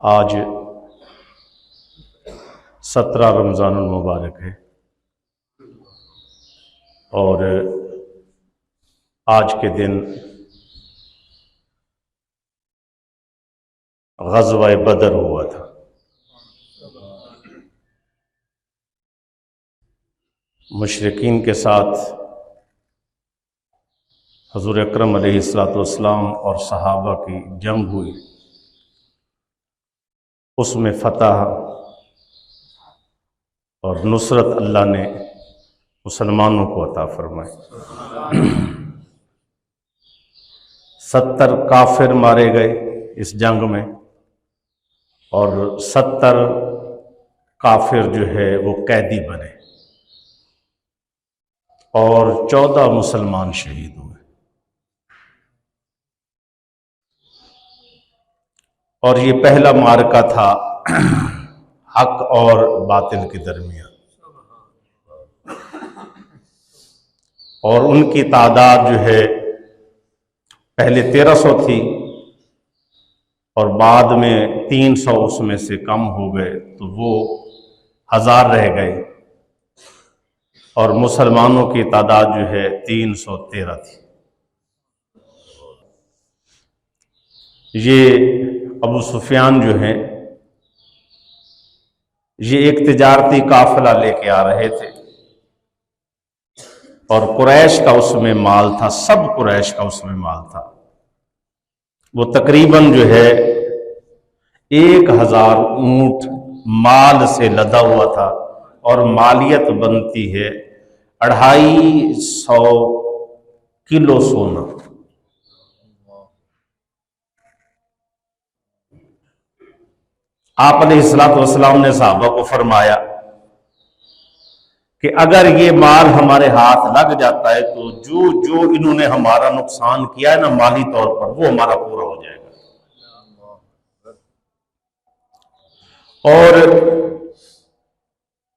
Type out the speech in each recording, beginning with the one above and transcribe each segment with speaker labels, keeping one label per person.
Speaker 1: آج 17 رمضان المبارک ہے اور آج کے دن غزوہ بدر ہوا تھا۔ مشرکین کے ساتھ حضور اکرم علیہ الصلوۃ اور صحابہ کی جنگ ہوئی، اس میں فتح اور نصرت اللہ نے مسلمانوں کو عطا فرمائی۔ 70 کافر مارے گئے اس جنگ میں اور 70 کافر جو ہے وہ قیدی بنے اور 14 مسلمان شہید ہوئے۔ اور یہ پہلا معرکہ تھا حق اور باطل کے درمیان، اور ان کی تعداد جو ہے پہلے 1300 تھی اور بعد میں 300 اس میں سے کم ہو گئے تو وہ 1000 رہ گئے، اور مسلمانوں کی تعداد جو ہے 313 تھی۔ یہ ابو سفیان جو ہیں یہ ایک تجارتی قافلہ لے کے آ رہے تھے اور قریش کا اس میں مال تھا، سب قریش کا اس میں مال تھا۔ وہ تقریباً جو ہے 1000 اونٹ مال سے لدا ہوا تھا اور مالیت بنتی ہے 250 کلو سونا۔ آپ علیہ السلام نے صحابہ کو فرمایا کہ اگر یہ مال ہمارے ہاتھ لگ جاتا ہے تو جو انہوں نے ہمارا نقصان کیا ہے نا مالی طور پر، وہ ہمارا پورا ہو جائے گا۔ اور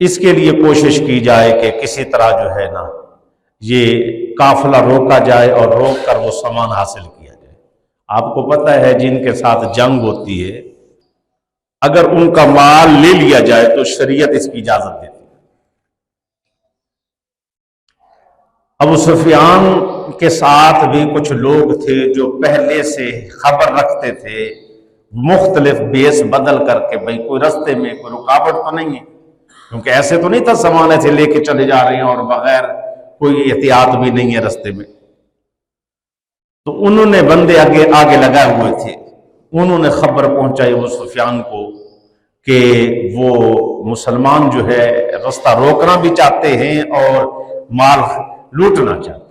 Speaker 1: اس کے لیے کوشش کی جائے کہ کسی طرح جو ہے نا یہ قافلہ روکا جائے اور روک کر وہ سامان حاصل کیا جائے۔ آپ کو پتہ ہے جن کے ساتھ جنگ ہوتی ہے اگر ان کا مال لے لیا جائے تو شریعت اس کی اجازت دیتی ہے۔ ابو سفیان کے ساتھ بھی کچھ لوگ تھے جو پہلے سے خبر رکھتے تھے، مختلف بیس بدل کر کے بھئی کوئی رستے میں کوئی رکاوٹ تو نہیں ہے، کیونکہ ایسے تو نہیں تھا سامان ایسے لے کے چلے جا رہے ہیں اور بغیر کوئی احتیاط بھی نہیں ہے رستے میں۔ تو انہوں نے بندے آگے لگائے ہوئے تھے، انہوں نے خبر پہنچائی ابو سفیان کو کہ وہ مسلمان جو ہے رستہ روکنا بھی چاہتے ہیں اور مال لوٹنا چاہتے ہیں۔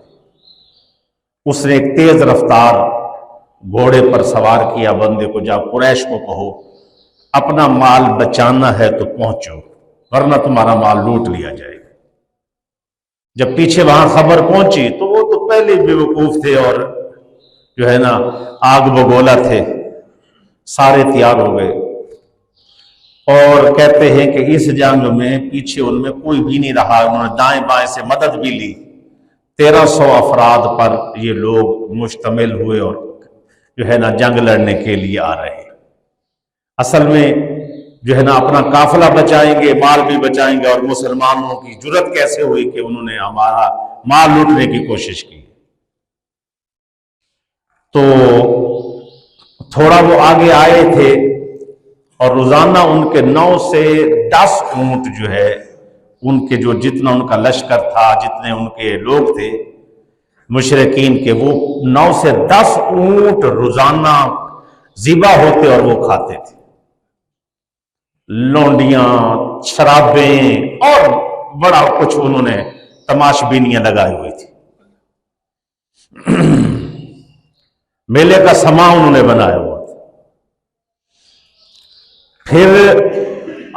Speaker 1: اس نے ایک تیز رفتار گھوڑے پر سوار کیا بندے کو، جا قریش کو کہو اپنا مال بچانا ہے تو پہنچو ورنہ تمہارا مال لوٹ لیا جائے گا۔ جب پیچھے وہاں خبر پہنچی تو وہ تو پہلے بے وقوف تھے اور جو ہے نا آگ بگولا تھے، سارے تیار ہو گئے اور کہتے ہیں کہ اس جنگ میں پیچھے ان میں کوئی بھی نہیں رہا، انہوں نے دائیں بائیں سے مدد بھی لی۔ 1300 افراد پر یہ لوگ مشتمل ہوئے اور جو ہے نا جنگ لڑنے کے لیے آ رہے ہیں۔ اصل میں جو ہے نا اپنا قافلہ بچائیں گے، مال بھی بچائیں گے، اور مسلمانوں کی جرت کیسے ہوئی کہ انہوں نے ہمارا مال لوٹنے کی کوشش کی۔ تو تھوڑا وہ آگے آئے تھے اور روزانہ ان کے 9 سے 10 اونٹ جو ہے ان کے جو جتنا ان کا لشکر تھا، جتنے ان کے لوگ تھے مشرکین کے، وہ 9 سے 10 اونٹ روزانہ ذبح ہوتے اور وہ کھاتے تھے۔ لونڈیاں، شرابیں اور بڑا کچھ انہوں نے تماش بینیاں لگائی ہوئی تھی، میلے کا سما انہوں نے بنایا ہوا تھا۔ پھر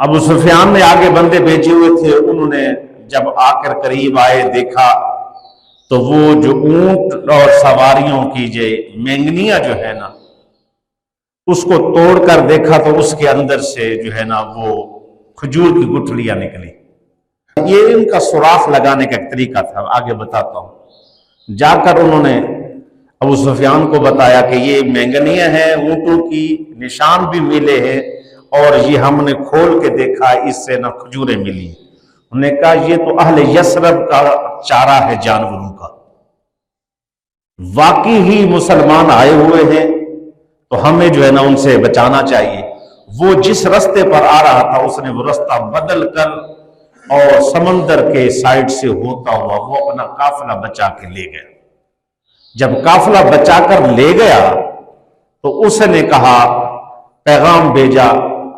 Speaker 1: ابو سفیان نے آگے بندے بھیجے ہوئے تھے، انہوں نے جب آ کر قریب آئے دیکھا تو وہ جو اونٹ اور سواریوں کی جو مینگنیاں جو ہے نا اس کو توڑ کر دیکھا تو اس کے اندر سے جو ہے نا وہ کھجور کی گٹھلیاں نکلی۔ یہ ان کا سوراخ لگانے کا ایک طریقہ تھا، آگے بتاتا ہوں۔ جا کر انہوں نے ابو سفیان کو بتایا کہ یہ مینگنیاں ہیں اونٹوں کی، نشان بھی ملے ہیں اور یہ ہم نے کھول کے دیکھا اس سے نہ کھجوریں ملی۔ انہوں نے کہا یہ تو اہل یثرب کا چارہ ہے جانوروں کا، واقعی ہی مسلمان آئے ہوئے ہیں تو ہمیں جو ہے نا ان سے بچانا چاہیے۔ وہ جس رستے پر آ رہا تھا اس نے وہ رستہ بدل کر اور سمندر کے سائڈ سے ہوتا ہوا وہ اپنا قافلہ بچا کے لے گیا۔ جب قافلہ بچا کر لے گیا تو اس نے کہا، پیغام بھیجا،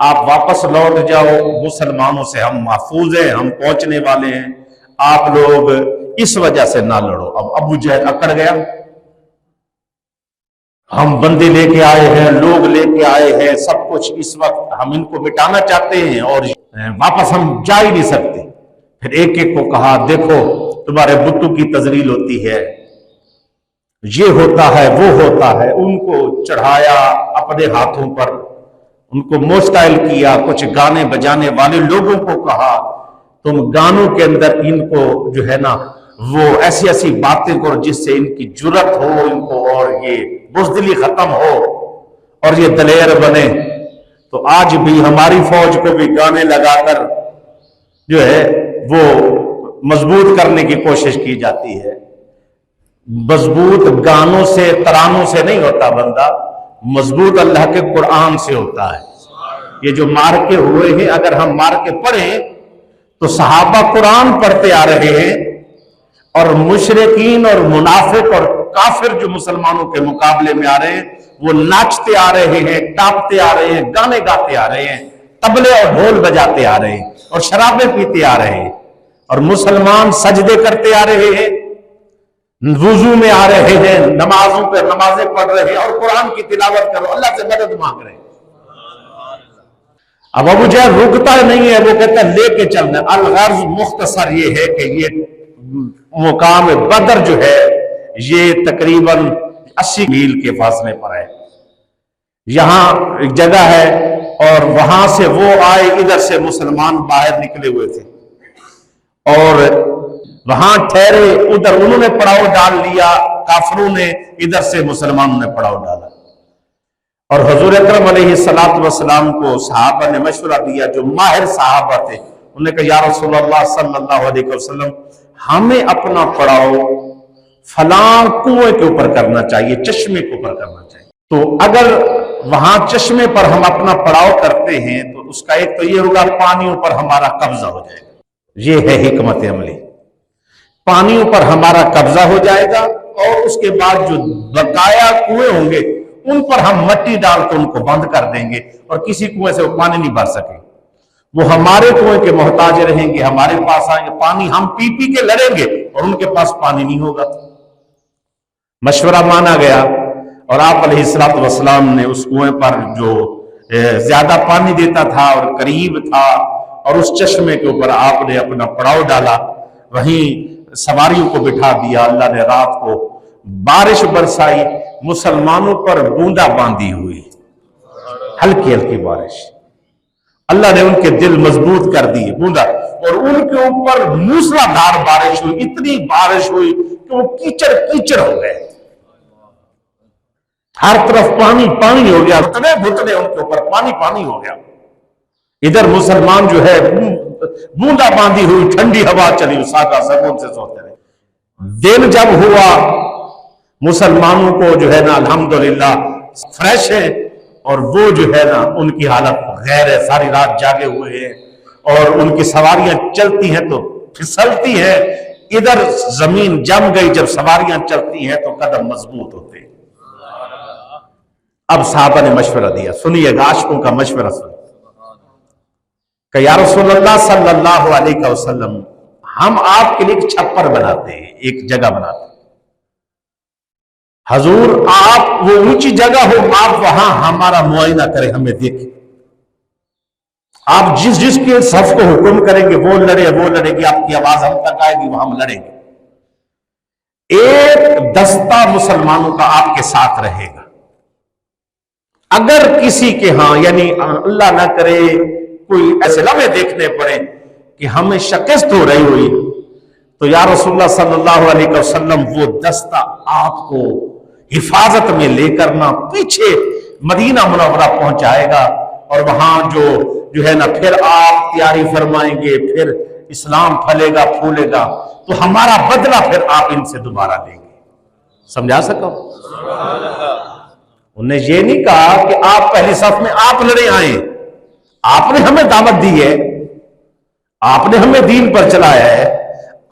Speaker 1: آپ واپس لوٹ جاؤ، مسلمانوں سے ہم محفوظ ہیں، ہم پہنچنے والے ہیں، آپ لوگ اس وجہ سے نہ لڑو۔ اب ابو جہل اکڑ گیا، ہم بندے لے کے آئے ہیں، لوگ لے کے آئے ہیں، سب کچھ، اس وقت ہم ان کو مٹانا چاہتے ہیں اور واپس ہم جا ہی نہیں سکتے۔ پھر ایک ایک کو کہا، دیکھو تمہارے بتوں کی تذلیل ہوتی ہے، یہ ہوتا ہے وہ ہوتا ہے، ان کو چڑھایا اپنے ہاتھوں پر، ان کو موسٹائل کیا، کچھ گانے بجانے والے لوگوں کو کہا تم گانوں کے اندر ان کو جو ہے نا وہ ایسی ایسی باتیں کرو جس سے ان کی جرت ہو ان کو اور یہ بزدلی ختم ہو اور یہ دلیر بنے۔ تو آج بھی ہماری فوج کو بھی گانے لگا کر جو ہے وہ مضبوط کرنے کی کوشش کی جاتی ہے۔ مضبوط گانوں سے ترانوں سے نہیں ہوتا بندہ، مضبوط اللہ کے قرآن سے ہوتا ہے۔ یہ جو مارکے ہوئے ہیں، اگر ہم مارکے پڑھیں تو صحابہ قرآن پڑھتے آ رہے ہیں اور مشرکین اور منافق اور کافر جو مسلمانوں کے مقابلے میں آ رہے ہیں وہ ناچتے آ رہے ہیں، ٹاپتے آ رہے ہیں، گانے گاتے آ رہے ہیں، طبلے اور ڈھول بجاتے آ رہے ہیں اور شرابیں پیتے آ رہے ہیں، اور مسلمان سجدے کرتے آ رہے ہیں، وضو میں آ رہے ہیں، نمازوں پہ نمازیں پڑھ رہے ہیں اور قرآن کی تلاوت کرو، اللہ سے مدد مانگ رہے ہیں۔ اب ابو جہل رکتا نہیں ہے، وہ کہتا ہے لے کے چلنا۔ الغرض مختصر یہ ہے کہ یہ مقام بدر جو ہے یہ تقریباً 80 میل کے فاصلے پر ہے۔ یہاں ایک جگہ ہے اور وہاں سے وہ آئے، ادھر سے مسلمان باہر نکلے ہوئے تھے اور وہاں ٹھہرے، ادھر انہوں نے پڑاؤ ڈال لیا، کافروں نے ادھر سے مسلمانوں نے پڑاؤ ڈالا۔ اور حضور اکرم علیہ السلام کو صحابہ نے مشورہ دیا، جو ماہر صحابہ تھے، انہوں نے کہا یا رسول اللہ صلی اللہ علیہ وسلم ہمیں اپنا پڑاؤ فلاں کنویں کے اوپر کرنا چاہیے، چشمے کے اوپر کرنا چاہیے۔ تو اگر وہاں چشمے پر ہم اپنا پڑاؤ کرتے ہیں تو اس کا ایک تو یہ ہوگا پانیوں پر ہمارا قبضہ ہو جائے گا، یہ ہے حکمت عملی، پانیوں پر ہمارا قبضہ ہو جائے گا اور اس کے بعد جو بقایا کنویں ہوں گے ان پر ہم مٹی ڈال کے ان کو بند کر دیں گے اور کسی کنویں سے وہ پانی نہیں بھر سکے، وہ ہمارے کنویں کے محتاج رہیں گے، ہمارے پاس آئیں گے، پانی ہم پی پی کے لڑیں گے اور ان کے پاس پانی نہیں ہوگا۔ مشورہ مانا گیا اور آپ علیہ السلام نے اس کنویں پر جو زیادہ پانی دیتا تھا اور قریب تھا اور اس چشمے کے اوپر آپ نے اپنا پڑاؤ ڈالا، وہیں سواریوں کو بٹھا دیا۔ اللہ نے رات کو بارش برسائی، مسلمانوں پر بوندا باندی ہوئی، ہلکی ہلکی بارش، اللہ نے ان کے دل مضبوط کر دیے، بوندا، اور ان کے اوپر موسلا دھار بارش ہوئی، اتنی بارش ہوئی کہ وہ کیچڑ کیچڑ ہو گئے، ہر طرف پانی پانی ہو گیا، گھٹنے گھٹنے ان کے اوپر پانی پانی ہو گیا۔ ادھر مسلمان جو ہے بوندا باندی ہوئی، ٹھنڈی ہوا چلی، ساکا سکون سے سوتے رہے۔ دن جب ہوا مسلمانوں کو جو ہے نا الحمدللہ فریش ہے اور وہ جو ہے نا ان کی حالت غیر ہے، ساری رات جاگے ہوئے ہیں اور ان کی سواریاں چلتی ہیں تو پھسلتی ہیں، ادھر زمین جم گئی، جب سواریاں چلتی ہیں تو قدم مضبوط ہوتے ہیں۔ اب صحابہ نے مشورہ دیا، سنیے گا عاشقوں کا مشورہ سنیے کہ یا رسول اللہ صلی اللہ علیہ وسلم ہم آپ کے لیے ایک چھپر بناتے ہیں، ایک جگہ بناتے ہیں، حضور آپ وہ اونچی جگہ ہو، آپ وہاں ہمارا معائنہ کریں، ہمیں دیکھیں، آپ جس جس کے صف کو حکم کریں گے وہ لڑے، وہ لڑے گی، آپ کی آواز ہم تک آئے گی، وہ ہم لڑیں گے۔ ایک دستہ مسلمانوں کا آپ کے ساتھ رہے گا، اگر کسی کے ہاں یعنی اللہ نہ کرے کوئی ایسے لمحے دیکھنے پڑے کہ ہمیں شکست ہو رہی ہوئی تو یا رسول اللہ صلی اللہ علیہ وسلم وہ دستہ آپ کو حفاظت میں لے کر نہ پیچھے مدینہ منورہ پہنچائے گا اور وہاں جو ہے نا پھر آپ تیاری فرمائیں گے، پھر اسلام پھلے گا پھولے گا، تو ہمارا بدلہ پھر آپ ان سے دوبارہ لیں گے۔ سمجھا سکا؟ انہیں یہ نہیں کہا کہ آپ پہلی صف میں آپ لڑے آئیں، آپ نے ہمیں دعوت دی ہے، آپ نے ہمیں دین پر چلایا ہے،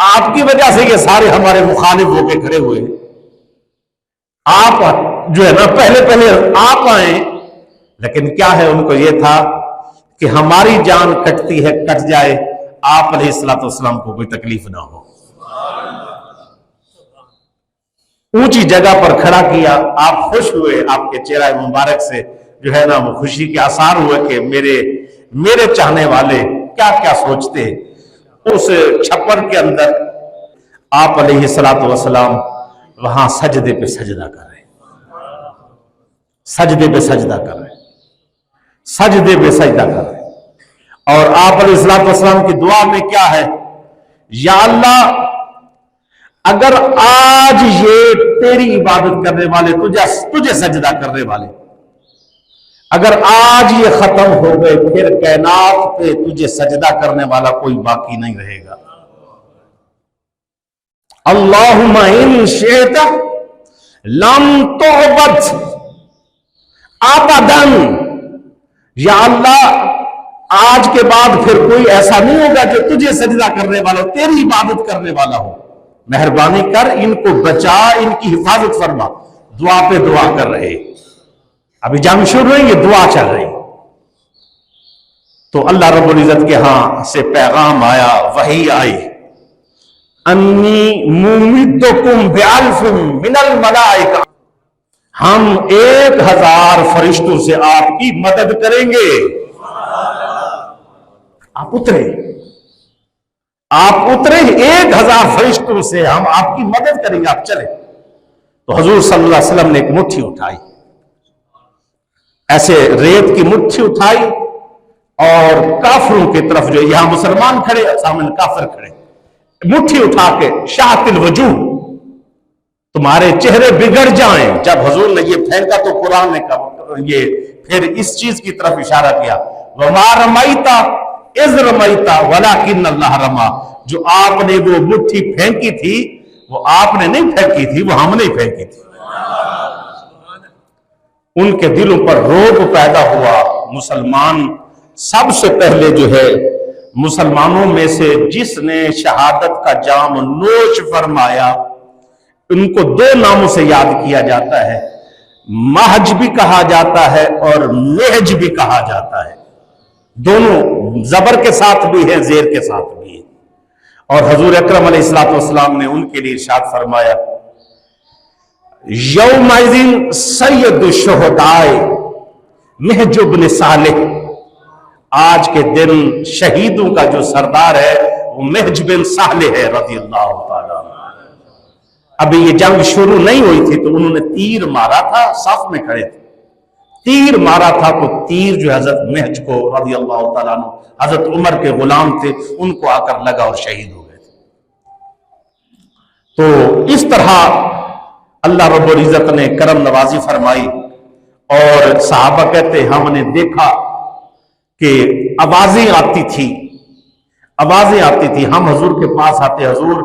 Speaker 1: آپ کی وجہ سے یہ سارے ہمارے مخالف ہو کے کھڑے ہوئے، آپ جو ہے نا پہلے آپ آئیں۔ لیکن کیا ہے، ان کو یہ تھا کہ ہماری جان کٹتی ہے کٹ جائے، آپ علیہ الصلوۃ والسلام کو کوئی تکلیف نہ ہو۔ اونچی جگہ پر کھڑا کیا، آپ خوش ہوئے، آپ کے چہرہ مبارک سے جو ہے نا وہ خوشی کے آثار ہوئے کہ میرے چاہنے والے کیا کیا سوچتے ہیں۔ اس چھپر کے اندر آپ علیہ الصلوۃ والسلام وہاں سجدے پہ سجدہ کر رہے، سجدے پہ سجدہ کر رہے، سجدے پہ سجدہ کر رہے۔ اور آپ علیہ الصلوۃ والسلام کی دعا میں کیا ہے؟ یا اللہ، اگر آج یہ تیری عبادت کرنے والے تجھے سجدہ کرنے والے اگر آج یہ ختم ہو گئے، پھر کائنات پہ تجھے سجدہ کرنے والا کوئی باقی نہیں رہے گا۔ اللہم ان شئت لم تعبد ابدا، یا اللہ آج کے بعد پھر کوئی ایسا نہیں ہوگا جو تجھے سجدہ کرنے والا ہو، تیری عبادت کرنے والا ہو، مہربانی کر ان کو بچا، ان کی حفاظت فرما۔ دعا پہ دعا کر رہے، ابھی جنگ شروع ہوئی، یہ دعا چل رہی، تو اللہ رب العزت کے ہاں سے پیغام آیا، وحی آئی، انی ممدکم بألف من الملائکہ، ہم 1000 فرشتوں سے آپ کی مدد کریں گے۔ آپ اترے 1000 فرشتوں سے ہم آپ کی مدد کریں گے، آپ چلے۔ تو حضور صلی اللہ علیہ وسلم نے ایک مٹھی اٹھائی، ایسے ریت کی مٹھی اٹھائی، اور کافروں کی طرف، جو یہاں مسلمان کھڑے سامنے کافر کھڑے، مٹھی اٹھا کے شاہت الوجوہ، تمہارے چہرے بگڑ جائیں۔ جب حضور نے یہ پھینکا تو قرآن نے کہا، یہ پھر اس چیز کی طرف اشارہ کیا، وَمَا رَمَيْتَ اِذْ رَمَيْتَ وَلَكِنَّ اللَّهَ رَمَى، جو آپ نے وہ مٹھی پھینکی تھی وہ آپ نے نہیں پھینکی تھی، وہ ہم نے پھینکی تھی۔ ان کے دلوں پر روب پیدا ہوا۔ مسلمان سب سے پہلے جو ہے مسلمانوں میں سے جس نے شہادت کا جام نوش فرمایا، ان کو 2 ناموں سے یاد کیا جاتا ہے، محج بھی کہا جاتا ہے اور محج بھی کہا جاتا ہے، دونوں زبر کے ساتھ بھی ہیں، زیر کے ساتھ بھی ہیں۔ اور حضور اکرم علیہ الصلوۃ والسلام نے ان کے لیے ارشاد فرمایا، یومئذ سید الشہداء محج بن صالح، آج کے دن شہیدوں کا جو سردار ہے وہ محج بن صالح ہے رضی اللہ تعالیٰ عنہ۔ ابھی یہ جنگ شروع نہیں ہوئی تھی تو انہوں نے تیر مارا تھا، صف میں کھڑے تھے، تیر مارا تھا تو تیر جو حضرت محج کو رضی اللہ تعالیٰ عنہ، حضرت عمر کے غلام تھے، ان کو آ کر لگا اور شہید ہو گئے تھے۔ تو اس طرح اللہ رب العزت نے کرم نوازی فرمائی، اور صحابہ کہتے ہم نے دیکھا کہ آوازیں آتی تھی، ہم حضور کے پاس آتے، حضور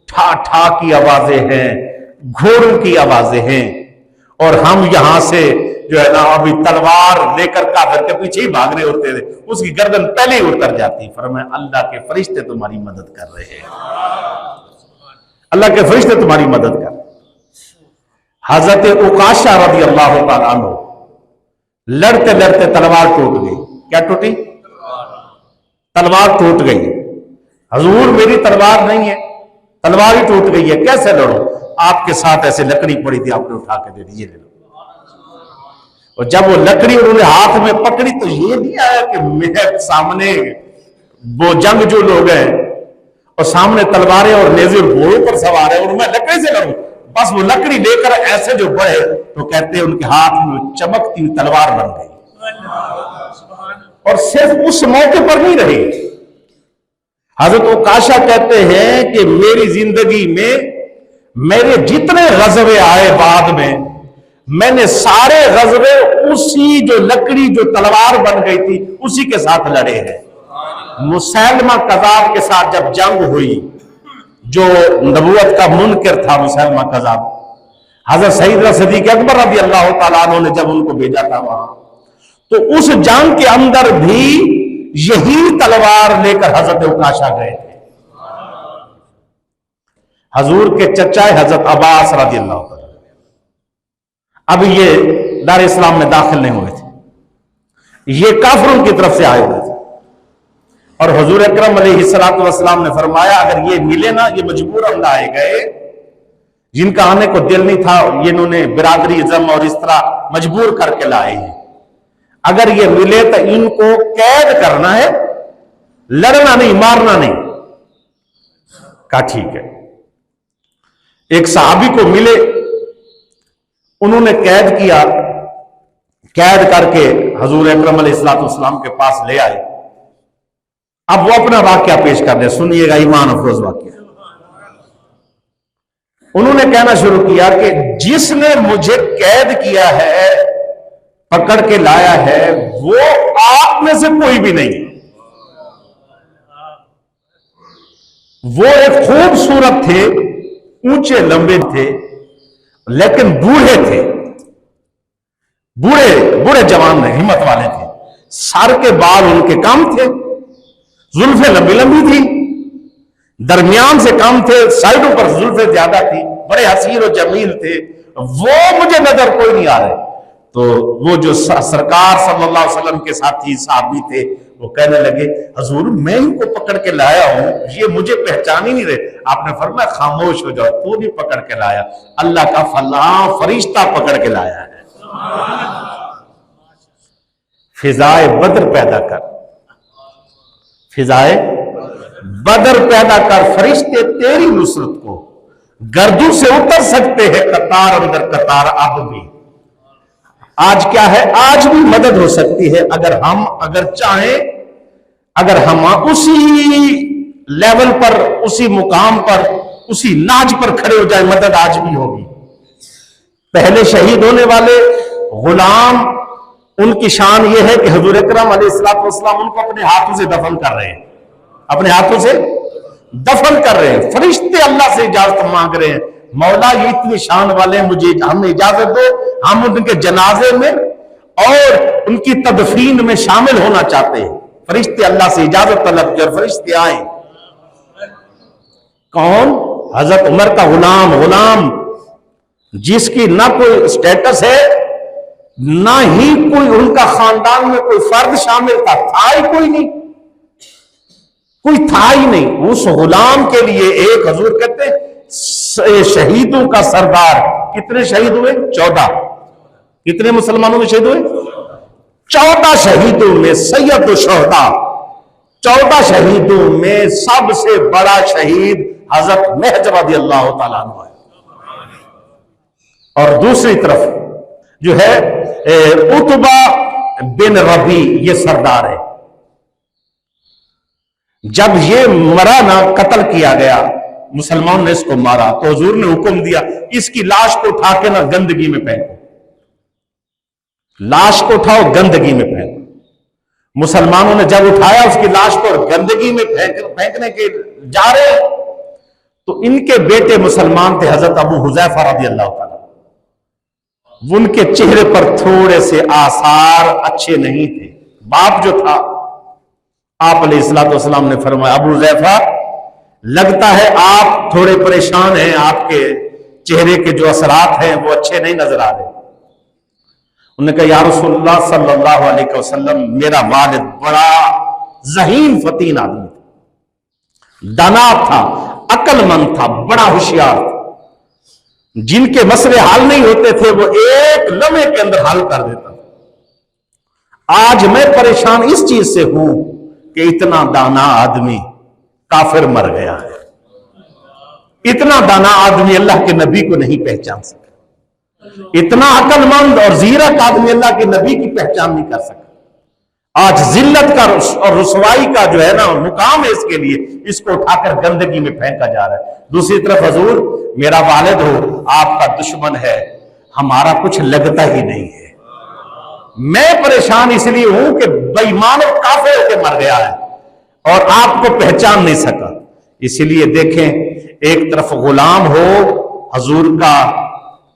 Speaker 1: ٹھا ٹھا کی آوازیں ہیں، گھوڑوں کی آوازیں ہیں، اور ہم یہاں سے جو ہے نا ابھی تلوار لے کر کافر کے پیچھے ہی بھاگ رہے ہوتے تھے، اس کی گردن پہلے ہی اتر جاتی۔ فرمایا اللہ کے فرشتے تمہاری مدد کر رہے ہیں، اللہ کے فرشتے تمہاری مدد کر رہے ہیں۔ حضرت عکاشہ رضی اللہ تعالیٰ عنہ لڑتے لڑتے تلوار ٹوٹ گئی۔ کیا ٹوٹی؟ تلوار ٹوٹ گئی۔ حضور میری تلوار نہیں ہے، تلوار ہی ٹوٹ گئی ہے، کیسے لڑو؟ آپ کے ساتھ ایسے لکڑی پڑی تھی، آپ نے اٹھا کے دے دی، یہ لے لو۔ اور جب وہ لکڑی انہوں نے ہاتھ میں پکڑی تو یہ نہیں آیا کہ میرے سامنے وہ جنگ جو لوگ ہیں اور سامنے تلواریں اور نیزے گھوڑوں پر سوار ہیں اور میں لکڑی سے لڑوں، بس وہ لکڑی لے کر ایسے جو بڑھے تو کہتے ہیں ان کے ہاتھ میں چمکتی ہوئی تلوار بن گئی، اور صرف اس موقع پر نہیں رہی۔ حضرت عکاشہ کہتے ہیں کہ میری زندگی میں میرے جتنے غزوے آئے بعد میں، میں نے سارے غزوے اسی جو لکڑی جو تلوار بن گئی تھی اسی کے ساتھ لڑے ہیں۔ مسیلمہ کذاب کے ساتھ جب جنگ ہوئی، جو نبوت کا منکر تھا مسیلمہ کذاب، حضرت سیدنا صدیق اکبر رضی اللہ تعالیٰ عنہ نے جب ان کو بھیجا تھا وہاں، تو اس جنگ کے اندر بھی یہی تلوار لے کر حضرت عکاشہ گئے تھے۔ حضور کے چچا حضرت عباس رضی اللہ تعالیٰ، اب یہ دار اسلام میں داخل نہیں ہوئے تھے، یہ کافروں کی طرف سے آئے ہوئے تھے، اور حضور اکرم علیہ الصلوۃ والسلام نے فرمایا اگر یہ ملے نا، یہ مجبوراً لائے گئے، جن کا آنے کو دل نہیں تھا یہ انہوں نے برادری ازم اور اس طرح مجبور کر کے لائے ہیں، اگر یہ ملے تو ان کو قید کرنا ہے، لڑنا نہیں، مارنا نہیں۔ کہا ٹھیک ہے۔ ایک صحابی کو ملے، انہوں نے قید کیا، قید کر کے حضور اکرم علیہ الصلوۃ والسلام کے پاس لے آئے۔ اب وہ اپنا واقعہ پیش کر دیں، سنیے گا، ایمان افروز واقعہ۔ انہوں نے کہنا شروع کیا کہ جس نے مجھے قید کیا ہے، پکڑ کے لایا ہے، وہ آپ میں سے کوئی بھی نہیں۔ وہ ایک خوبصورت تھے، اونچے لمبے تھے، لیکن بوڑھے تھے، بوڑھے جوان ہمت والے تھے، سر کے بال ان کے کم تھے، زلفیں لمبی لمبی تھی، درمیان سے کم تھے، سائڈوں پر زلفیں زیادہ تھی، بڑے حسین و جمیل تھے، وہ مجھے نظر کوئی نہیں آ رہے۔ تو وہ جو سرکار صلی اللہ علیہ وسلم کے ساتھی صحابی تھے وہ کہنے لگے حضور میں ان کو پکڑ کے لایا ہوں، یہ مجھے پہچان ہی نہیں رہے۔ آپ نے فرمایا خاموش ہو جاؤ، تو نہیں پکڑ کے لایا، اللہ کا فلاں فرشتہ پکڑ کے لایا ہے۔ فضائے بدر پیدا کر، فضائے بدر پیدا کر، فرشتے تیری نصرت کو گردوں سے اتر سکتے ہیں قطار اندر قطار۔ اب بھی آج کیا ہے، آج بھی مدد ہو سکتی ہے اگر چاہیں، اگر ہم اسی لیول پر، اسی مقام پر، اسی ناج پر کھڑے ہو جائیں، مدد آج بھی ہوگی۔ پہلے شہید ہونے والے غلام، ان کی شان یہ ہے کہ حضور اکرم علیہ الصلوۃ والسلام ان کو اپنے ہاتھوں سے دفن کر رہے ہیں، اپنے ہاتھوں سے دفن کر رہے ہیں، فرشتے اللہ سے اجازت مانگ رہے ہیں، مولا یہ اتنی شان والے ہیں، مجھے ہمیں اجازت دو، ہم ان کے جنازے میں اور ان کی تدفین میں شامل ہونا چاہتے ہیں۔ فرشتے اللہ سے اجازت طلب کی اور فرشتے آئے۔ کون؟ حضرت عمر کا غلام، جس کی نہ کوئی سٹیٹس ہے، نہ ہی کوئی ان کا خاندان میں کوئی فرد شامل تھا ہی کوئی نہیں، کوئی تھا ہی نہیں۔ اس غلام کے لیے ایک حضور کہتے ہیں شہیدوں کا سردار۔ کتنے شہید ہوئے؟ 14۔ کتنے مسلمانوں میں شہید ہوئے؟ 14 شہیدوں میں سید الشہداء، 14 شہیدوں میں سب سے بڑا شہید حضرت مہدی رضی اللہ تعالیٰ عنہ ہے۔ اور دوسری طرف جو ہے عتبہ بن ربیع، یہ سردار ہے۔ جب یہ مرا نا، قتل کیا گیا، مسلمان نے اس کو مارا، تو حضور نے حکم دیا اس کی لاش کو اٹھا کے نا گندگی میں پھینکو، لاش کو اٹھاؤ گندگی میں پھینکو۔ مسلمانوں نے جب اٹھایا اس کی لاش کو گندگی میں پھینکنے کے جا رہے، تو ان کے بیٹے مسلمان تھے حضرت ابو حذیفہ رضی اللہ تعالیٰ، ان کے چہرے پر تھوڑے سے آثار اچھے نہیں تھے۔ باپ جو تھا، آپ علیہ الصلوۃ والسلام نے فرمایا ابو حذیفہ لگتا ہے آپ تھوڑے پریشان ہیں، آپ کے چہرے کے جو اثرات ہیں وہ اچھے نہیں نظر آ رہے۔ انہوں نے کہا یا رسول اللہ صلی اللہ علیہ وسلم، میرا والد بڑا ذہین فتین آدمی تھا، دانا تھا، عقل مند تھا، بڑا ہوشیار تھا، جن کے مسئلے حل نہیں ہوتے تھے وہ ایک لمحے کے اندر حل کر دیتا تھا۔ آج میں پریشان اس چیز سے ہوں کہ اتنا دانا آدمی کافر مر گیا ہے، اتنا دانا آدمی اللہ کے نبی کو نہیں پہچان سکا، اتنا عقل مند اور زیرک آدمی اللہ کے نبی کی پہچان نہیں کر سکا۔ آج ذلت کا اور رسوائی کا جو ہے نا مقام ہے اس کے لیے، اس کو اٹھا کر گندگی میں پھینکا جا رہا ہے۔ دوسری طرف حضور، میرا والد ہو، آپ کا دشمن ہے، ہمارا کچھ لگتا ہی نہیں ہے. میں پریشان اس لیے ہوں کہ بے ایمان اور کافر ہو کے مر گیا ہے اور آپ کو پہچان نہیں سکا. اسی لیے دیکھیں، ایک طرف غلام ہو حضور کا،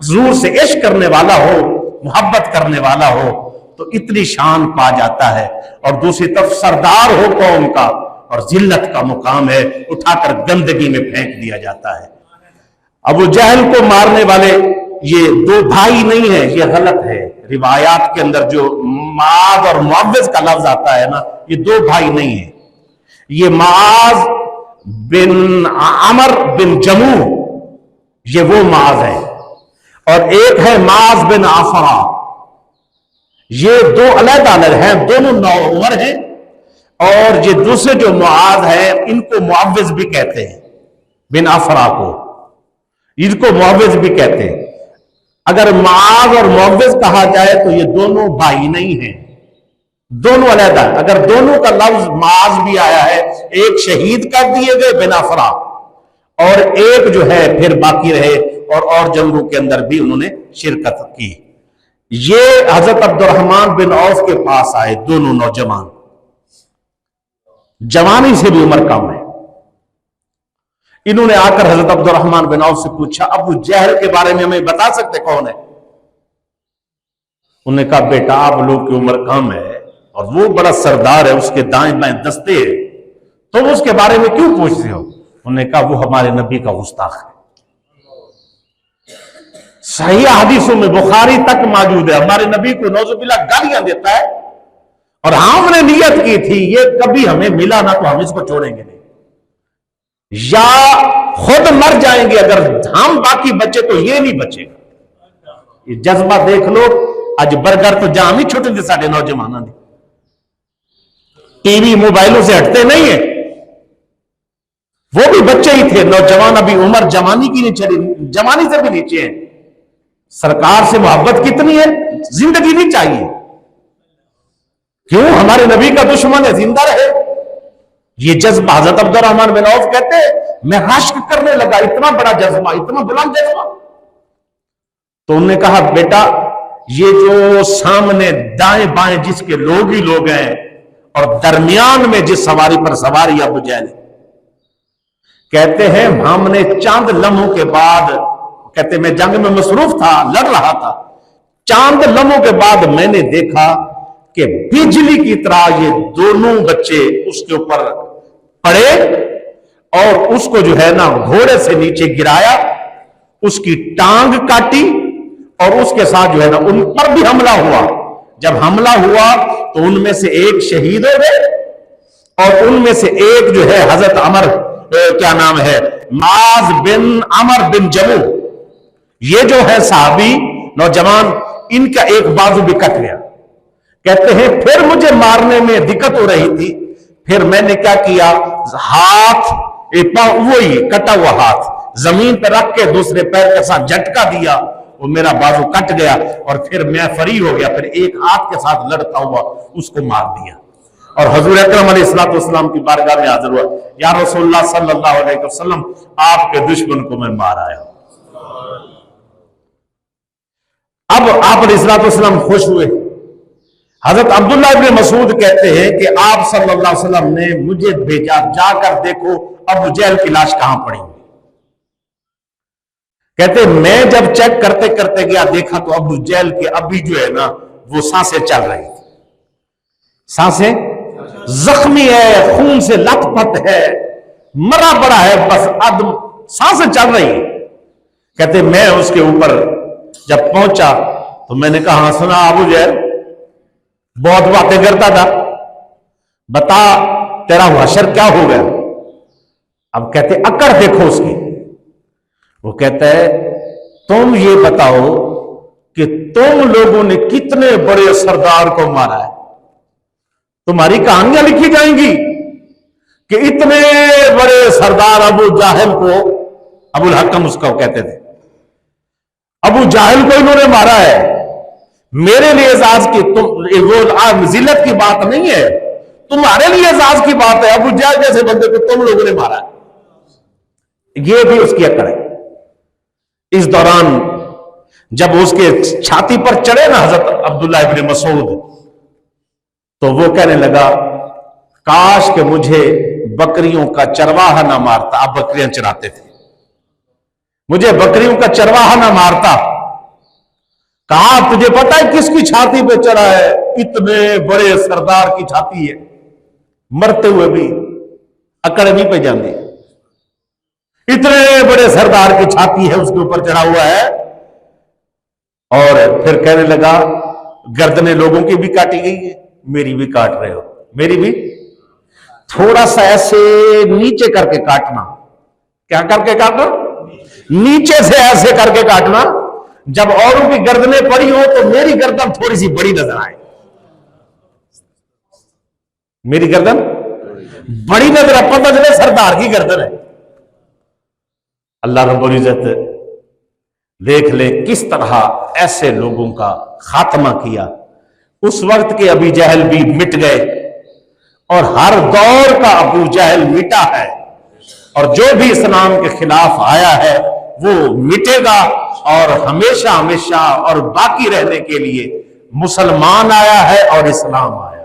Speaker 1: حضور سے عشق کرنے والا ہو، محبت کرنے والا ہو تو اتنی شان پا جاتا ہے، اور دوسری طرف سردار ہو قوم کا اور ذلت کا مقام ہے، اٹھا کر گندگی میں پھینک دیا جاتا ہے. ابو جہل کو مارنے والے یہ دو بھائی نہیں ہیں، یہ غلط ہے. روایات کے اندر جو معاذ اور معوذ کا لفظ آتا ہے نا، یہ دو بھائی نہیں ہیں. یہ معاذ بن عمر بن جموح، یہ وہ معاذ ہے، اور ایک ہے معاذ بن عفرا. یہ دو علیحدہ علیحدہ ہیں، دونوں نو عمر ہیں. اور یہ دوسرے جو معاذ ہیں ان کو معوذ بھی کہتے ہیں، بن عفرا کو ان کو معوذ بھی کہتے ہیں. اگر معاذ اور معوذ کہا جائے تو یہ دونوں بھائی نہیں ہیں، دونوں علیحدہ. اگر دونوں کا لفظ معاذ بھی آیا ہے، ایک شہید کر دیے گئے بن عفرا، اور ایک جو ہے پھر باقی رہے اور جنگوں کے اندر بھی انہوں نے شرکت کی. یہ حضرت عبد الرحمن بن عوف کے پاس آئے، دونوں نوجوان، جوانی سے بھی عمر کم ہے. انہوں نے آ کر حضرت عبد الرحمن بن عوف سے پوچھا، ابو جہل کے بارے میں ہمیں بتا سکتے کون ہے؟ انہوں نے کہا، بیٹا آپ لوگ کی عمر کم ہے اور وہ بڑا سردار ہے، اس کے دائیں بائیں دستے ہیں، تم اس کے بارے میں کیوں پوچھتے ہو؟ انہوں نے کہا، وہ ہمارے نبی کا گستاخ ہے. صحیح حدیثوں میں بخاری تک موجود ہے، ہمارے نبی کو نعوذ باللہ گالیاں دیتا ہے، اور ہم نے نیت کی تھی یہ کبھی ہمیں ملا نہ تو ہم اس کو چھوڑیں گے نہیں، یا خود مر جائیں گے اگر ہم باقی بچے تو یہ نہیں بچے گا. یہ جذبہ دیکھ لو. اج برگر تو جام ہی چھوٹے تھے سارے نوجوانوں نے، ٹی وی موبائلوں سے ہٹتے نہیں ہیں. وہ بھی بچے ہی تھے، نوجوان ابھی عمر جوانی کی نہیں چلی، جوانی سے بھی نیچے ہیں. سرکار سے محبت کتنی ہے، زندگی نہیں چاہیے. کیوں؟ ہمارے نبی کا دشمن ہے، زندہ رہے. یہ جذبہ حضرت عبد الرحمن بن عوف کہتے ہیں میں رشک کرنے لگا، اتنا بڑا جذبہ، اتنا بلند جذبہ. تو انہوں نے کہا، بیٹا یہ جو سامنے دائیں بائیں جس کے لوگ ہی لوگ ہیں اور درمیان میں جس سواری پر سواری ابو جہل، کہتے ہیں ہم نے چاند لمحوں کے بعد، کہتے میں جنگ میں مصروف تھا، لڑ رہا تھا، چاند لمحوں کے بعد میں نے دیکھا کہ بجلی کی طرح یہ دونوں بچے اس کے اوپر پڑے اور اس کو جو ہے نا گھوڑے سے نیچے گرایا، اس کی ٹانگ کاٹی اور اس کے ساتھ جو ہے نا ان پر بھی حملہ ہوا. جب حملہ ہوا تو ان میں سے ایک شہید ہو گئے اور ان میں سے ایک جو ہے حضرت عمر کیا نام ہے معاذ بن عمر بن جموح، یہ جو ہے صحابی نوجوان، ان کا ایک بازو بھی کٹ گیا. کہتے ہیں پھر مجھے مارنے میں دقت ہو رہی تھی، پھر میں نے کیا کیا، ہاتھ وہی کٹا ہوا ہاتھ زمین پہ رکھ کے دوسرے پیر کے ساتھ جھٹکا دیا، وہ میرا بازو کٹ گیا اور پھر میں فری ہو گیا، پھر ایک ہاتھ کے ساتھ لڑتا ہوا اس کو مار دیا. اور حضور اکرم علیہ السلام کی بارگاہ میں حاضر ہوا، یا رسول اللہ صلی اللہ علیہ وسلم آپ کے دشمن کو میں مار آیا ہوں. اب آپ علیہ السلام خوش ہوئے. حضرت عبداللہ ابن مسعود کہتے ہیں کہ آپ صلی اللہ علیہ وسلم نے مجھے بھیجا، جا کر دیکھو ابو جہل کی لاش کہاں پڑی ہوئی. کہتے میں جب چیک کرتے کرتے گیا دیکھا تو ابو جہل کے ابھی جو ہے نا وہ سانسیں چل رہی تھی، سانسیں زخمی ہے، خون سے لت پت ہے، مرا پڑا ہے، بس عدم سانسیں چل رہی ہیں. کہتے میں اس کے اوپر جب پہنچا تو میں نے کہا، ہاں سنا ابو جہل بہت باتیں کرتا تھا، بتا تیرا حشر کیا ہو گیا. اب کہتے اکڑ دیکھو اس کی. وہ کہتا ہے تم یہ بتاؤ کہ تم لوگوں نے کتنے بڑے سردار کو مارا ہے، تمہاری کہانیاں لکھی جائیں گی کہ اتنے بڑے سردار ابو جہل کو، ابو الحکم اس کو کہتے تھے، ابو جہل کو انہوں نے مارا ہے. میرے لیے اعزاز کی وہ ذلت کی بات نہیں ہے، تمہارے لیے اعزاز کی بات ہے، ابو جہل جیسے بندے کو تم لوگوں نے مارا ہے. یہ بھی اس کی عقل ہے. اس دوران جب اس کے چھاتی پر چڑھے نا حضرت عبداللہ ابن مسعود، تو وہ کہنے لگا کاش کہ مجھے بکریوں کا چرواہا نہ مارتا. آپ بکریاں چراتے تھے، مجھے بکریوں کا چرواہا نہ مارتا. کہا تجھے پتا ہے کس کی چھاتی پہ چڑھا ہے؟ اتنے بڑے سردار کی چھاتی ہے، مرتے ہوئے بھی اکڑ نہیں پہ جاندی. اتنے بڑے سردار کی چھاتی ہے، اس کے اوپر چڑھا ہوا ہے. اور پھر کہنے لگا گردنیں لوگوں کی بھی کاٹی گئی ہے، میری بھی کاٹ رہے ہو. میری بھی تھوڑا سا ایسے نیچے کر کے کاٹنا. کیا کر کے کاٹنا؟ نیچے سے ایسے کر کے کاٹنا. جب اوروں کی گردنیں پڑی ہو تو میری گردن تھوڑی سی بڑی نظر آئے. میری گردن بڑی نظر آئے، پتہ چلے سردار کی گردن ہے. اللہ رب العزت دیکھ لے کس طرح ایسے لوگوں کا خاتمہ کیا. اس وقت کے ابی جہل بھی مٹ گئے، اور ہر دور کا ابو جہل مٹا ہے، اور جو بھی اسلام کے خلاف آیا ہے وہ مٹے گا، اور ہمیشہ ہمیشہ اور باقی رہنے کے لیے مسلمان آیا ہے اور اسلام آیا.